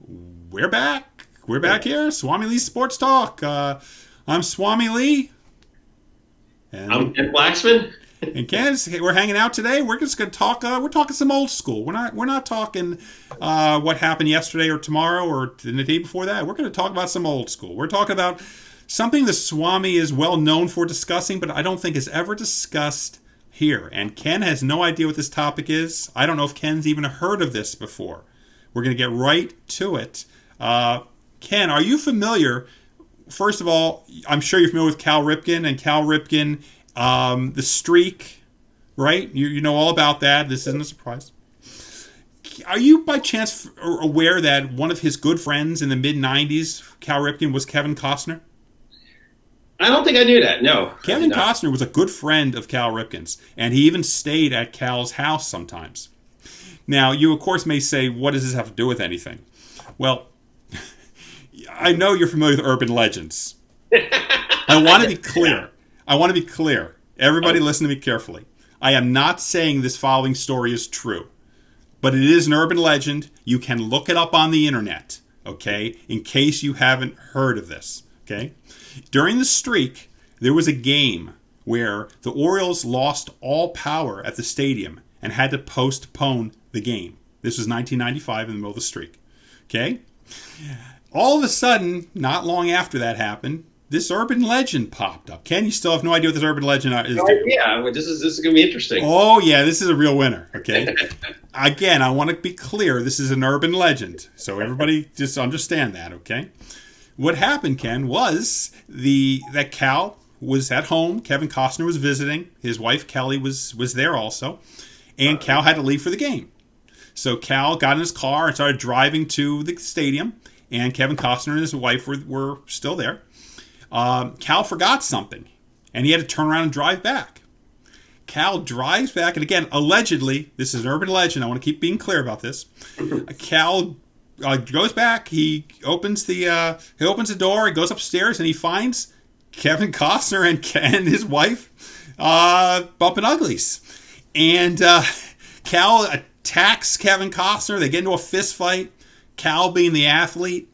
We're back. We're back here. SwamiLee's Sports Talk. I'm SwamiLee. I'm Ken Blacksman. And Ken, we're hanging out today. We're just going to talk. We're talking some old school. We're not talking what happened yesterday or tomorrow or the day before that. We're going to talk about some old school. We're talking about something the Swami is well known for discussing, but I don't think is ever discussed here. And Ken has no idea what this topic is. I don't know if Ken's even heard of this before. We're going to get right to it. Ken, are you familiar? First of all, I'm sure you're familiar with Cal Ripken and Cal Ripken, the streak, right? You know all about that. This isn't a surprise. Are you by chance aware that one of his good friends in the mid-'90s, Cal Ripken, was Kevin Costner? I don't think I knew that. No. Kevin Costner was a good friend of Cal Ripken's, and he even stayed at Cal's house sometimes. Now, you of course may say, what does this have to do with anything? Well, I know you're familiar with urban legends. I want to be clear. Everybody listen to me carefully. I am not saying this following story is true, but it is an urban legend. You can look it up on the internet, okay, in case you haven't heard of this, okay? During the streak, there was a game where the Orioles lost all power at the stadium and had to postpone the game. This was 1995 in the middle of the streak, okay? All of a sudden, not long after that happened, this urban legend popped up. Ken, you still have no idea what this urban legend is doing. Yeah, this is going to be interesting. Oh, yeah, this is a real winner, okay? Again, I want to be clear. This is an urban legend, so everybody just understand that, okay? What happened, Ken, was that Cal was at home. Kevin Costner was visiting. His wife, Kelly, was there also. And Cal had to leave for the game. So Cal got in his car and started driving to the stadium. And Kevin Costner and his wife were still there. Cal forgot something, and he had to turn around and drive back. Cal drives back, and again, allegedly, this is an urban legend. I want to keep being clear about this. Cal goes back. He opens the door. He goes upstairs, and he finds Kevin Costner and his wife bumping uglies. And Cal attacks Kevin Costner. They get into a fist fight. Cal, being the athlete,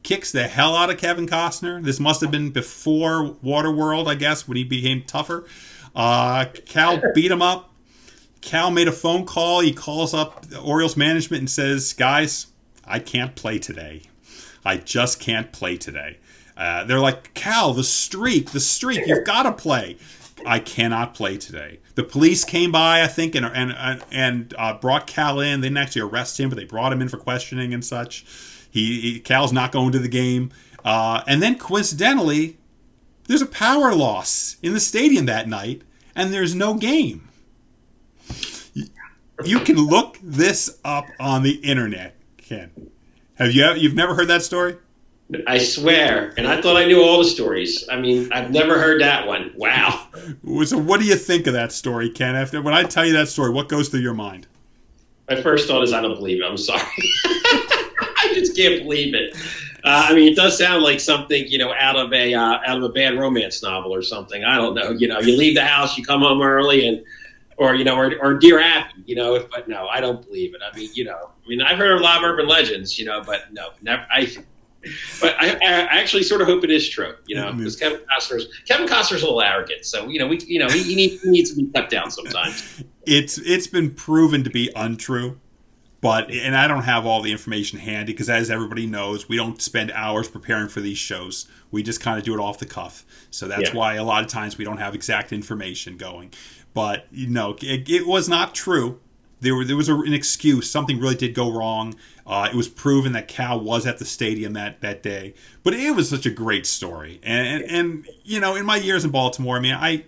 kicks the hell out of Kevin Costner. This must have been before Waterworld, I guess, when he became tougher. Cal beat him up. Cal made a phone call. He calls up the Orioles management and says, guys, I can't play today. I just can't play today. They're like, Cal, the streak, you've got to play. I cannot play today. The police came by, I think, and brought Cal in. They didn't actually arrest him, but they brought him in for questioning and such. Cal's not going to the game. And then, coincidentally, there's a power loss in the stadium that night, and there's no game. You can look this up on the internet, Ken. You've never heard that story? I swear. And I thought I knew all the stories. I mean, I've never heard that one. Wow. So what do you think of that story, Ken? When I tell you that story, what goes through your mind? My first thought is I don't believe it. I'm sorry. I just can't believe it. I mean, it does sound like something, out of a bad romance novel or something. I don't know. You leave the house, you come home early, or Dear Abby, but no, I don't believe it. I mean, I've heard a lot of urban legends, but no, never. But I actually sort of hope it is true, because Kevin Costner's a little arrogant, so he needs to be cut down sometimes. It's been proven to be untrue, and I don't have all the information handy because, as everybody knows, we don't spend hours preparing for these shows. We just kind of do it off the cuff, so that's why a lot of times we don't have exact information going. But it was not true. There was an excuse. Something really did go wrong. It was proven that Cal was at the stadium that day. But it was such a great story. And in my years in Baltimore, I mean, I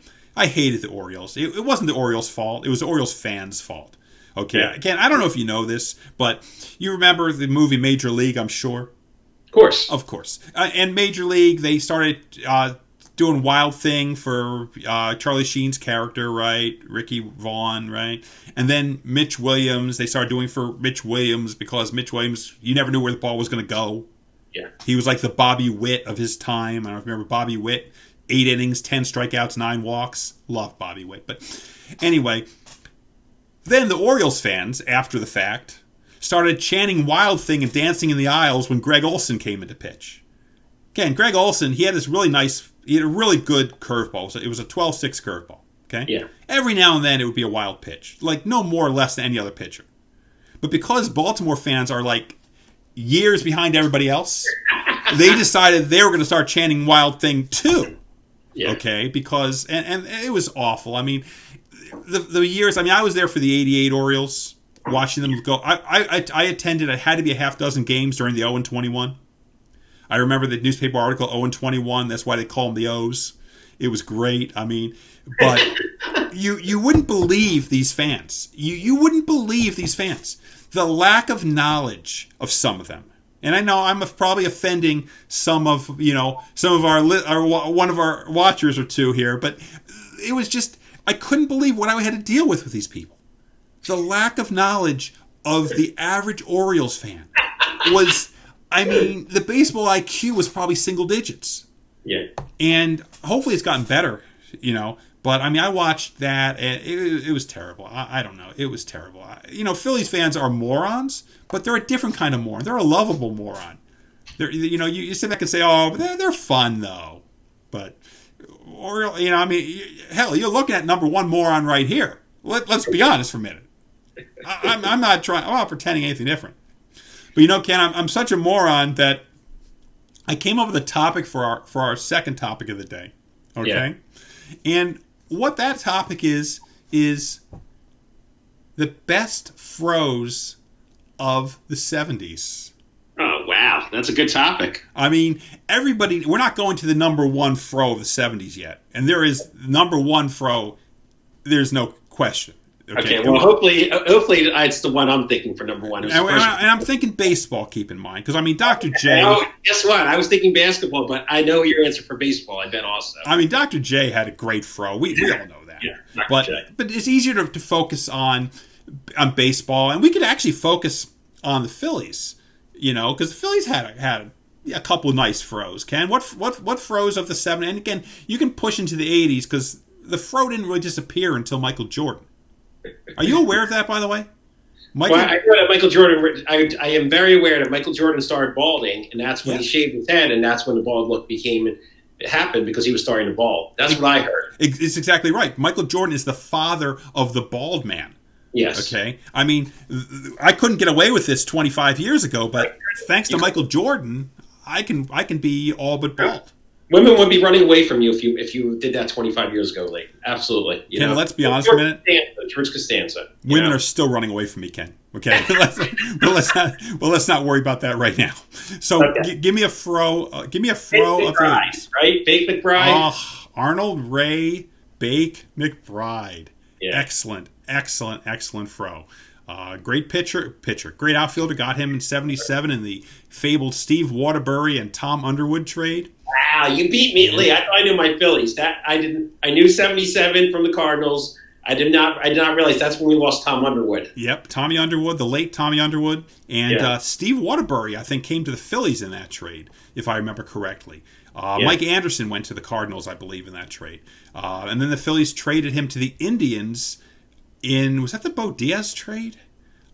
hated the Orioles. It wasn't the Orioles' fault. It was the Orioles fans' fault. Okay. Yeah. Again, I don't know if you know this, but you remember the movie Major League, I'm sure? Of course. And Major League, they started doing Wild Thing for Charlie Sheen's character, right? Ricky Vaughn, right? And then Mitch Williams, they started doing for Mitch Williams because Mitch Williams, you never knew where the ball was going to go. Yeah. He was like the Bobby Witt of his time. I don't know if you remember Bobby Witt. 8 innings, 10 strikeouts, 9 walks. Love Bobby Witt. But anyway, then the Orioles fans, after the fact, started chanting Wild Thing and dancing in the aisles when Greg Olson came into pitch. Again, Greg Olson, he had this really nice, he had a really good curveball. So it was a 12-6 curveball. Okay? Yeah. Every now and then it would be a wild pitch, like no more or less than any other pitcher. But because Baltimore fans are like years behind everybody else, they decided they were going to start chanting Wild Thing too. Yeah. Okay? Because, and it was awful. I mean, the years, I mean, I was there for the 88 Orioles, watching them go. I attended, it had to be a half dozen games during the 0-21. I remember the newspaper article, 0-21, that's why they call them the O's. It was great. I mean, but you wouldn't believe these fans. You wouldn't believe these fans. The lack of knowledge of some of them. And I know I'm probably offending some of our one of our watchers or two here, but it was just, I couldn't believe what I had to deal with these people. The lack of knowledge of the average Orioles fan was, I mean, the baseball IQ was probably single digits. Yeah. And hopefully it's gotten better, But, I mean, I watched that, and it was terrible. I don't know. It was terrible. Phillies fans are morons, but they're a different kind of moron. They're a lovable moron. You sit back and say, oh, but they're fun, though. But, hell, you're looking at number one moron right here. Let's be honest for a minute. I'm not pretending anything different. But, Ken, I'm such a moron that I came up with a topic for our second topic of the day. Okay? Yeah. And what that topic is the best fros of the 70s. Oh, wow. That's a good topic. I mean, we're not going to the number one fro of the 70s yet. And there is number one fro, there's no question. Okay, well, hopefully it's the one I'm thinking for number one. And I'm thinking baseball, keep in mind. Because, I mean, Dr. J... Oh, guess what? I was thinking basketball, but I know your answer for baseball, I bet also. I mean, Dr. J had a great fro. We all know that. Yeah, but it's easier to focus on baseball. And we could actually focus on the Phillies, because the Phillies had a couple of nice fros. Ken, what fros of the 70s? And again, you can push into the 80s because the fro didn't really disappear until Michael Jordan. Are you aware of that, by the way? I know that Michael Jordan. I am very aware that Michael Jordan started balding, and that's when he shaved his head, and that's when the bald look happened because he was starting to bald. That's what I heard. It's exactly right. Michael Jordan is the father of the bald man. Yes. Okay. I mean, I couldn't get away with this 25 years ago, but thanks to Michael Jordan, I can be all but bald. Women would be running away from you if you did that 25 years ago, Lee. Absolutely. Ken, let's be honest for a minute. George Costanza. Women are still running away from me, Ken. Okay, let's not worry about that right now. So give me a fro. Give me a fro of the right? Bake McBride. Oh, Arnold Ray Bake McBride. Yeah. Excellent fro. Great pitcher, great outfielder. Got him in '77 in the fabled Steve Waterbury and Tom Underwood trade. Wow, you beat me, Lee. I thought I knew my Phillies. I knew '77 from the Cardinals. I did not realize that's when we lost Tom Underwood. Yep, Tommy Underwood, the late Tommy Underwood, and Steve Waterbury, I think, came to the Phillies in that trade, if I remember correctly. Mike Anderson went to the Cardinals, I believe, in that trade, and then the Phillies traded him to the Indians. Was that the Bo Diaz trade?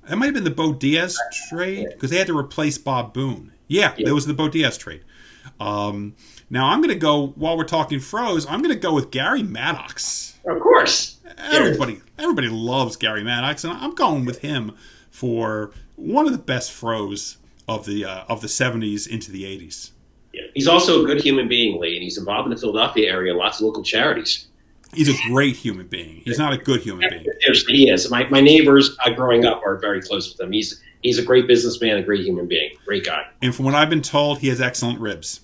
That might have been the Bo Diaz trade because they had to replace Bob Boone. Yeah, it was the Bo Diaz trade. Now I'm going to go, while we're talking fros, I'm going to go with Gary Maddox. Of course. Everybody loves Gary Maddox, and I'm going with him for one of the best fros of the 70s into the 80s. Yeah. He's also a good human being, Lee, and he's involved in the Philadelphia area, lots of local charities. He's a great human being. He's not a good human being. He is. My neighbors growing up are very close with him. He's a great businessman, a great human being, great guy. And from what I've been told, he has excellent ribs.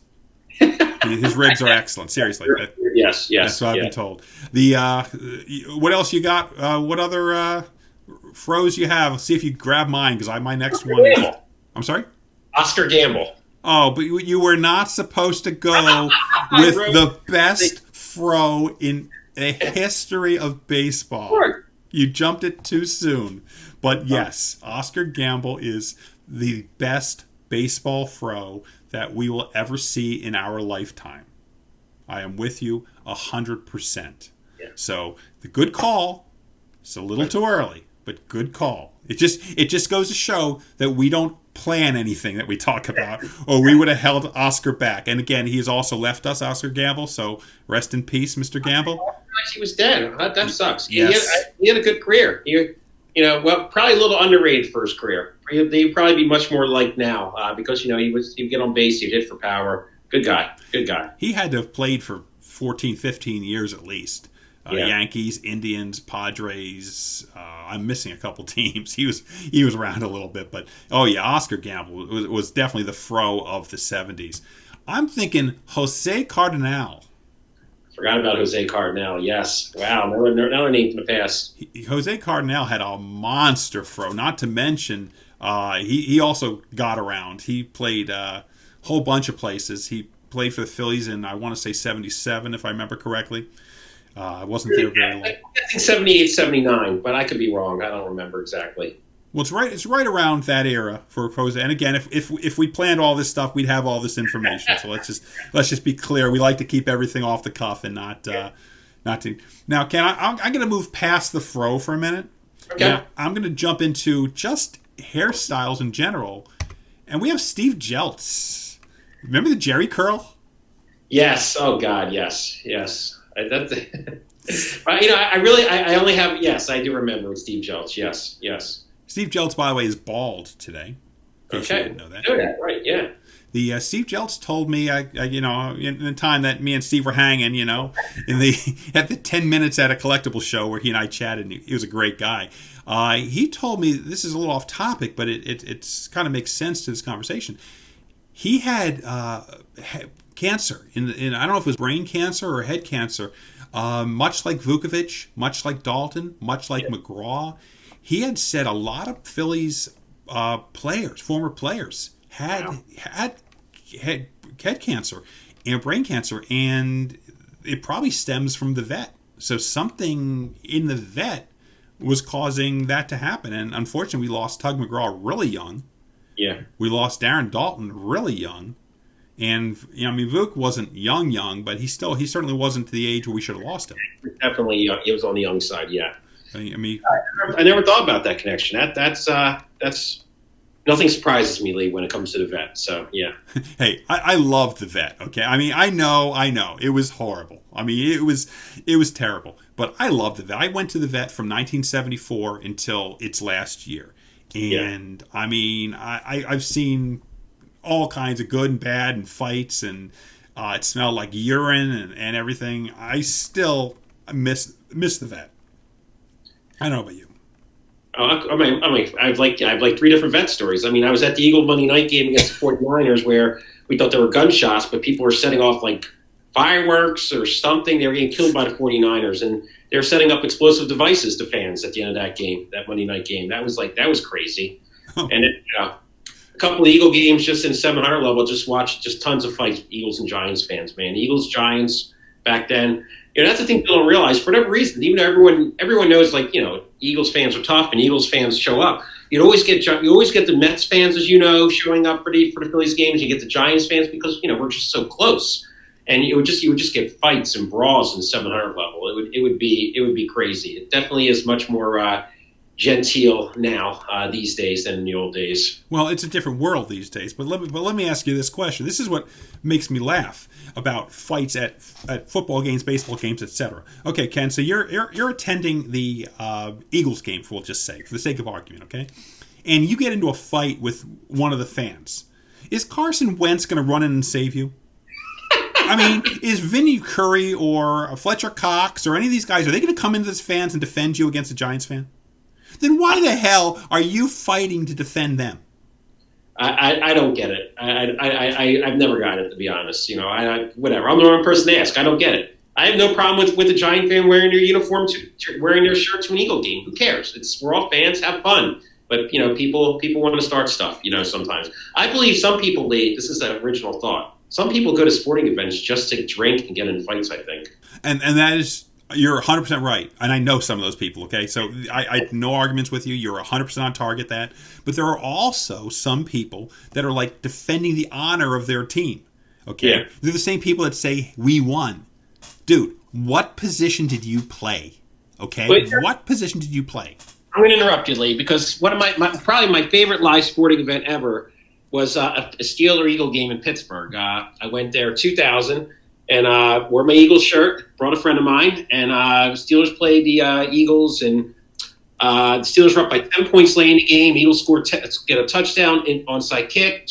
His ribs are excellent. Seriously. Yes. That's what I've been told. What else you got? What other fros you have? Let's see if you grab mine because my next one is... I'm sorry? Oscar Gamble. Oh, but you were not supposed to go with the best fro in the history of baseball. Sure. You jumped it too soon. But yes, Oscar Gamble is the best baseball fro that we will ever see in our lifetime. I am with you 100%. Yeah. So the good call. It's a little too early, but good call. It just goes to show that we don't plan anything that we talk about, or we would have held Oscar back. And again, he has also left us, Oscar Gamble. So rest in peace, Mr. Gamble. He was dead. That sucks. Yes. He had a good career. Probably a little underrated for his career. He'd probably be much more liked now because he'd get on base, he'd hit for power. Good guy. He had to have played for 14, 15 years at least. Yankees, Indians, Padres. I'm missing a couple teams. He was around a little bit, but Oscar Gamble was definitely the fro of the 70s. I'm thinking Jose Cardinal. Forgot about Jose Cardinal. Yes. Wow. Another name from the past. Jose Cardinal had a monster fro. Not to mention, he also got around. He played a whole bunch of places. He played for the Phillies in, I want to say, 77, if I remember correctly. I wasn't there very long. I think 78, 79, but I could be wrong. I don't remember exactly. Well, it's right around that era for Jose. And again, if we planned all this stuff, we'd have all this information. So let's just be clear. We like to keep everything off the cuff and not to. Now, Ken, I'm going to move past the fro for a minute. Okay. Now, I'm going to jump into just hairstyles in general, and we have Steve Jeltz. Remember the Jerry curl? Yes. Oh God. Yes. I do remember with Steve Jeltz. Yes. Steve Jeltz, by the way, is bald today. Okay. You didn't know that. Know that, right? Yeah. The Steve Jeltz told me, in the time that me and Steve were hanging, at the 10 minutes at a collectible show where he and I chatted, and he was a great guy. He told me, this is a little off topic, but it's kind of makes sense to this conversation. He had cancer in I don't know if it was brain cancer or head cancer, much like Vukovich, much like Dalton, much like McGraw. He had said a lot of Phillies former players had cancer and brain cancer, and it probably stems from the vet. So something in the vet was causing that to happen, and unfortunately, we lost Tug McGraw really young. Yeah, we lost Darren Dalton really young. And Vuk wasn't young, but he certainly wasn't to the age where we should have lost him. Definitely, he was on the young side. Yeah. I never thought about that connection. That's nothing surprises me, Lee, when it comes to the vet. So yeah. Hey, I love the vet. Okay, I know it was horrible. It was terrible, but I love the vet. I went to the vet from 1974 until its last year, and I've seen all kinds of good and bad and fights, and it smelled like urine and everything. I still miss the vet. I don't know about you. I've like 3 different vet stories. I was at the Eagle Monday night game against the 49ers where we thought there were gunshots, but people were setting off like fireworks or something. They were getting killed by the 49ers, and they were setting up explosive devices to fans at the end of that game, that Monday night game. That was crazy. Oh. And a couple of Eagle games just in 700 level, just tons of fights, Eagles and Giants fans, man. Eagles, Giants back then. That's the thing people don't realize. For whatever reason, even though everyone knows, Eagles fans are tough and Eagles fans show up. You always get the Mets fans, as showing up for the Phillies games. You get the Giants fans because we're just so close, and you would just get fights and brawls in 700 level. It would be crazy. It definitely is much more genteel now these days than in the old days. Well, it's a different world these days. But let me ask you this question. This is what makes me laugh about fights at football games, baseball games, etc. Okay, Ken. So you're attending the Eagles game, we'll just say, for the sake of argument, okay? And you get into a fight with one of the fans. Is Carson Wentz going to run in and save you? Is Vinny Curry or Fletcher Cox or any of these guys, are they going to come into this fans and defend you against a Giants fan? Then why the hell are you fighting to defend them? I don't get it. I've never got it, to be honest. Whatever. I'm the wrong person to ask. I don't get it. I have no problem with a Giant fan wearing their uniform, wearing their shirt to an Eagle game. Who cares? We're all fans. Have fun. But people want to start stuff. Sometimes I believe some people. This is an original thought. Some people go to sporting events just to drink and get in fights. I think. And that is. You're 100% right, and I know some of those people, okay? So I have no arguments with you. You're 100% on target that. But there are also some people that are like defending the honor of their team, okay? Yeah. They're the same people that say, we won. Dude, what position did you play, okay? What position did you play? I'm going to interrupt you, Lee, because one of probably my favorite live sporting event ever was a Steeler-Eagle game in Pittsburgh. I went there 2000 and wore my Eagles shirt, brought a friend of mine, and Steelers played the Eagles, and the Steelers were up by 10 points late in the game. Eagles scored, get a touchdown, onside kick,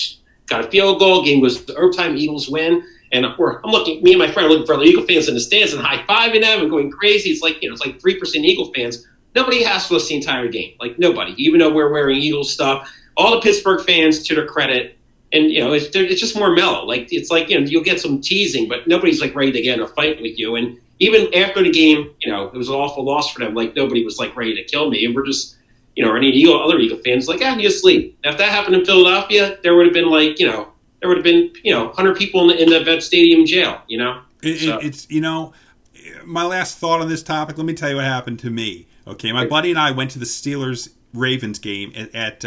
got a field goal. Game goes to overtime. Eagles win. And I'm looking, me and my friend are looking for other Eagle fans in the stands and high-fiving them and going crazy. It's like, it's like 3% Eagle fans. Nobody hassled us the entire game. Like, nobody. Even though we're wearing Eagles stuff. All the Pittsburgh fans, to their credit, and, it's just more mellow. Like, it's like, you'll get some teasing, but nobody's, like, ready to get in a fight with you. And even after the game, it was an awful loss for them. Like, nobody was, like, ready to kill me. And we're just, any other Eagle fans, like, you sleep. Now, if that happened in Philadelphia, there would have been, like, there would have been, 100 people in the vet stadium jail, It's, my last thought on this topic, let me tell you what happened to me. Okay, my buddy and I went to the Steelers-Ravens game at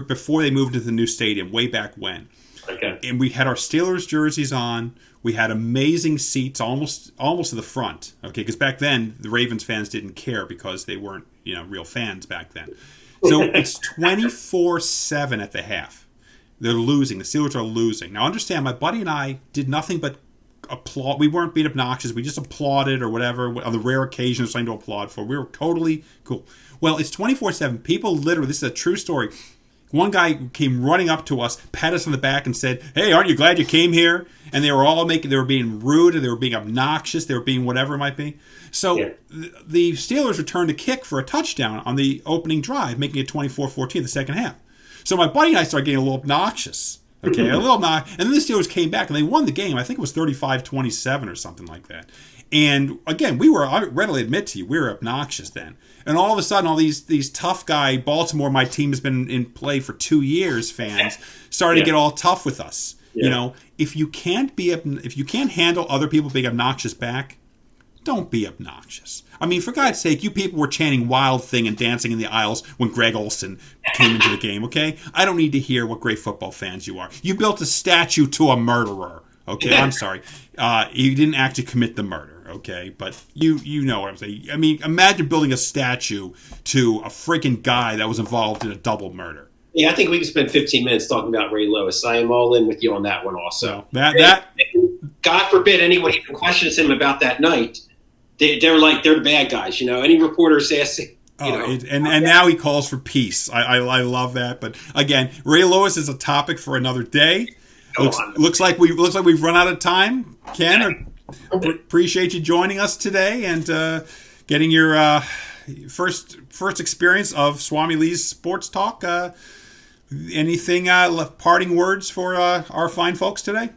before they moved into the new stadium, way back when. Okay. And we had our Steelers jerseys on. We had amazing seats almost to the front. Okay, because back then, the Ravens fans didn't care because they weren't, real fans back then. So it's 24-7 at the half. They're losing. The Steelers are losing. Now, understand, my buddy and I did nothing but applaud. We weren't being obnoxious. We just applauded or whatever on the rare occasion of something to applaud for. We were totally cool. Well, it's 24-7. People literally, this is a true story. One guy came running up to us, pat us on the back and said, "Hey, aren't you glad you came here?" And they were all they were being rude, they were being obnoxious, they were being whatever it might be. So the Steelers returned a kick for a touchdown on the opening drive, making it 24-14 the second half. So my buddy and I started getting a little obnoxious. Okay, a little obnoxious. And then the Steelers came back and they won the game. I think it was 35-27 or something like that. And again, I readily admit to you, we were obnoxious then. And all of a sudden, all these tough guy, Baltimore, my team has been in play for 2 years, fans, started to get all tough with us. Yeah. If you can't handle other people being obnoxious back, don't be obnoxious. I mean, for God's sake, you people were chanting Wild Thing and dancing in the aisles when Greg Olsen came into the game, okay? I don't need to hear what great football fans you are. You built a statue to a murderer, okay? I'm sorry. You didn't actually commit the murder, okay? But you know what I'm saying. I mean, imagine building a statue to a freaking guy that was involved in a double murder. Yeah, I think we can spend 15 minutes talking about Ray Lewis. I am all in with you on that one also. That God forbid anyone even questions him about that night. They're the bad guys, Any reporters asking, and now he calls for peace. I love that. But again, Ray Lewis is a topic for another day. Looks like we've run out of time. Ken, appreciate you joining us today and getting your first experience of SwamiLee's Sports Talk. Anything parting words for our fine folks today?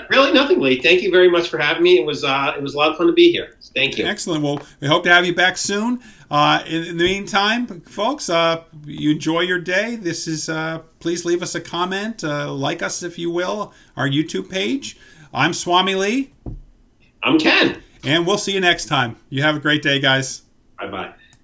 Really nothing, Lee. Thank you very much for having me. It was a lot of fun to be here. Thank you. Excellent. Well, we hope to have you back soon. In the meantime, folks, you enjoy your day. This is please leave us a comment. Like us, if you will, our YouTube page. I'm SwamiLee. I'm Ken. And we'll see you next time. You have a great day, guys. Bye-bye.